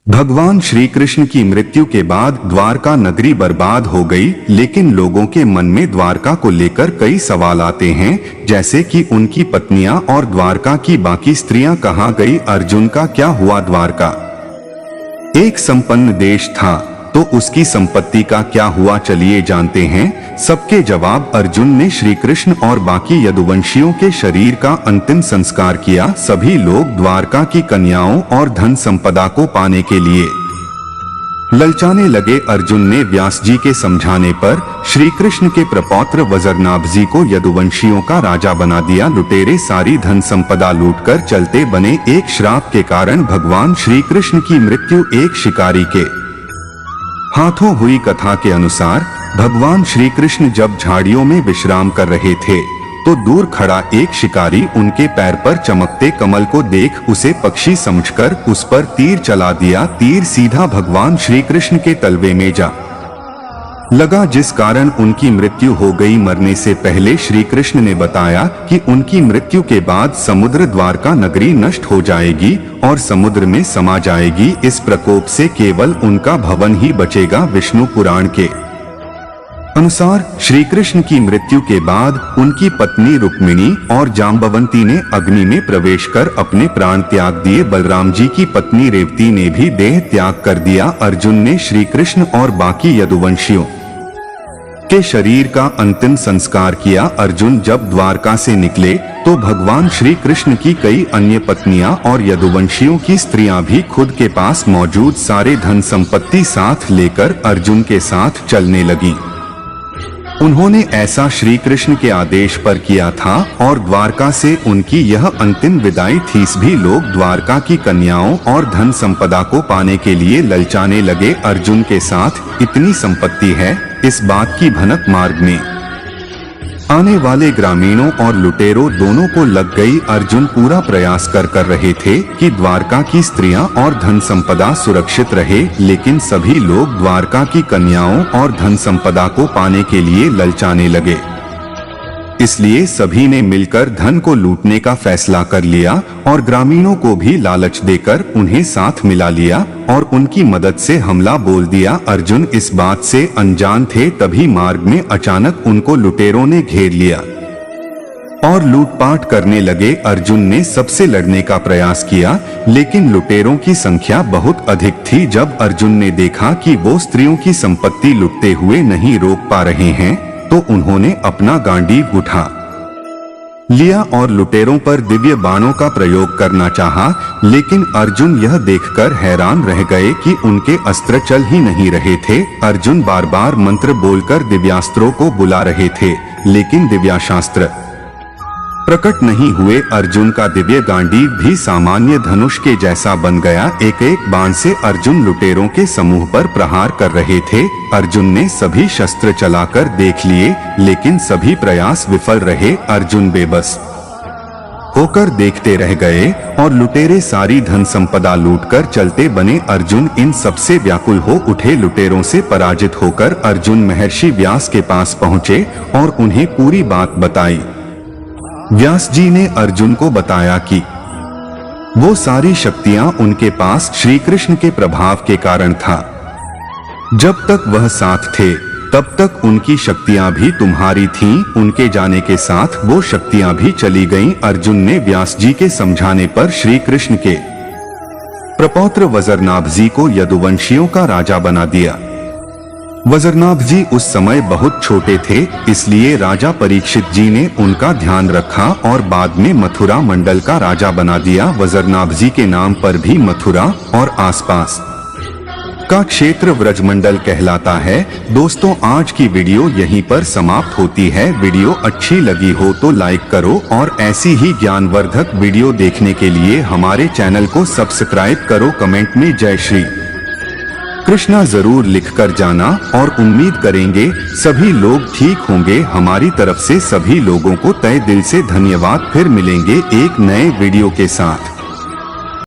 भगवान श्री कृष्ण की मृत्यु के बाद द्वारका नगरी बर्बाद हो गई, लेकिन लोगों के मन में द्वारका को लेकर कई सवाल आते हैं, जैसे कि उनकी पत्नियां और द्वारका की बाकी स्त्रियां कहां गई, अर्जुन का क्या हुआ। द्वारका एक संपन्न देश था, तो उसकी संपत्ति का क्या हुआ, चलिए जानते हैं सबके जवाब। अर्जुन ने श्री कृष्ण और बाकी यदुवंशियों के शरीर का अंतिम संस्कार किया। सभी लोग द्वारका की कन्याओं और धन संपदा को पाने के लिए ललचाने लगे। अर्जुन ने व्यास जी के समझाने पर श्री कृष्ण के प्रपौत्र वज्रनाभ जी को यदुवंशियों का राजा बना दिया। लुटेरे सारी धन संपदा लूटकर चलते बने। एक श्राप के कारण भगवान श्री कृष्ण की मृत्यु एक शिकारी के हाथों हुई। कथा के अनुसार भगवान श्री कृष्ण जब झाड़ियों में विश्राम कर रहे थे, तो दूर खड़ा एक शिकारी उनके पैर पर चमकते कमल को देख उसे पक्षी समझकर उस पर तीर चला दिया। तीर सीधा भगवान श्री कृष्ण के तलवे में जा लगा, जिस कारण उनकी मृत्यु हो गई। मरने से पहले श्री कृष्ण ने बताया कि उनकी मृत्यु के बाद समुद्र द्वारका नगरी नष्ट हो जाएगी और समुद्र में समा जाएगी। इस प्रकोप से केवल उनका भवन ही बचेगा। विष्णु पुराण के अनुसार श्री कृष्ण की मृत्यु के बाद उनकी पत्नी रुक्मिणी और जाम्बवंती ने अग्नि में प्रवेश कर अपने प्राण त्याग दिए। बलराम जी की पत्नी रेवती ने भी देह त्याग कर दिया। अर्जुन ने श्री कृष्ण और बाकी यदुवंशियों के शरीर का अंतिम संस्कार किया। अर्जुन जब द्वारका से निकले तो भगवान श्री कृष्ण की कई अन्य पत्नियां और यदुवंशियों की स्त्रियां भी खुद के पास मौजूद सारे धन संपत्ति साथ लेकर अर्जुन के साथ चलने लगी। उन्होंने ऐसा श्री कृष्ण के आदेश पर किया था और द्वारका से उनकी यह अंतिम विदाई थी। भी लोग द्वारका की कन्याओं और धन संपदा को पाने के लिए ललचाने लगे। अर्जुन के साथ इतनी संपत्ति है, इस बात की भनक मार्ग में आने वाले ग्रामीणों और लुटेरों दोनों को लग गई। अर्जुन पूरा प्रयास कर रहे थे कि द्वारका की स्त्रियां और धन संपदा सुरक्षित रहे, लेकिन सभी लोग द्वारका की कन्याओं और धन संपदा को पाने के लिए ललचाने लगे। इसलिए सभी ने मिलकर धन को लूटने का फैसला कर लिया और ग्रामीणों को भी लालच देकर उन्हें साथ मिला लिया और उनकी मदद से हमला बोल दिया। अर्जुन इस बात से अनजान थे, तभी मार्ग में अचानक उनको लुटेरों ने घेर लिया और लूटपाट करने लगे। अर्जुन ने सबसे लड़ने का प्रयास किया, लेकिन लुटेरों की संख्या बहुत अधिक थी। जब अर्जुन ने देखा कि वो स्त्रियों की संपत्ति लुटते हुए नहीं रोक पा रहे हैं, तो उन्होंने अपना गांडीव उठा लिया और लुटेरों पर दिव्य बाणों का प्रयोग करना चाहा, लेकिन अर्जुन यह देखकर हैरान रह गए कि उनके अस्त्र चल ही नहीं रहे थे। अर्जुन बार बार मंत्र बोलकर दिव्यास्त्रों को बुला रहे थे, लेकिन दिव्याशास्त्र प्रकट नहीं हुए। अर्जुन का दिव्य गांडीव भी सामान्य धनुष के जैसा बन गया। एक एक बाण से अर्जुन लुटेरों के समूह पर प्रहार कर रहे थे। अर्जुन ने सभी शस्त्र चलाकर देख लिए, लेकिन सभी प्रयास विफल रहे। अर्जुन बेबस होकर देखते रह गए और लुटेरे सारी धन संपदा लूटकर चलते बने। अर्जुन इन सबसे व्याकुल हो उठे। लुटेरों से पराजित होकर अर्जुन महर्षि व्यास के पास पहुँचे और उन्हें पूरी बात बताई। व्यास जी ने अर्जुन को बताया कि वो सारी शक्तियां उनके पास श्री कृष्ण के प्रभाव के कारण था। जब तक वह साथ थे, तब तक उनकी शक्तियां भी तुम्हारी थीं। उनके जाने के साथ वो शक्तियां भी चली गईं। अर्जुन ने व्यास जी के समझाने पर श्री कृष्ण के प्रपौत्र वज्रनाभ जी को यदुवंशियों का राजा बना दिया। वज्रनाभ जी उस समय बहुत छोटे थे, इसलिए राजा परीक्षित जी ने उनका ध्यान रखा और बाद में मथुरा मंडल का राजा बना दिया। वज्रनाभ जी के नाम पर भी मथुरा और आसपास का क्षेत्र व्रजमंडल कहलाता है। दोस्तों, आज की वीडियो यहीं पर समाप्त होती है। वीडियो अच्छी लगी हो तो लाइक करो और ऐसी ही ज्ञानवर्धक वीडियो देखने के लिए हमारे चैनल को सब्सक्राइब करो। कमेंट में जय श्री कृष्णा जरूर लिखकर जाना और उम्मीद करेंगे सभी लोग ठीक होंगे। हमारी तरफ से सभी लोगों को तहे दिल से धन्यवाद। फिर मिलेंगे एक नए वीडियो के साथ।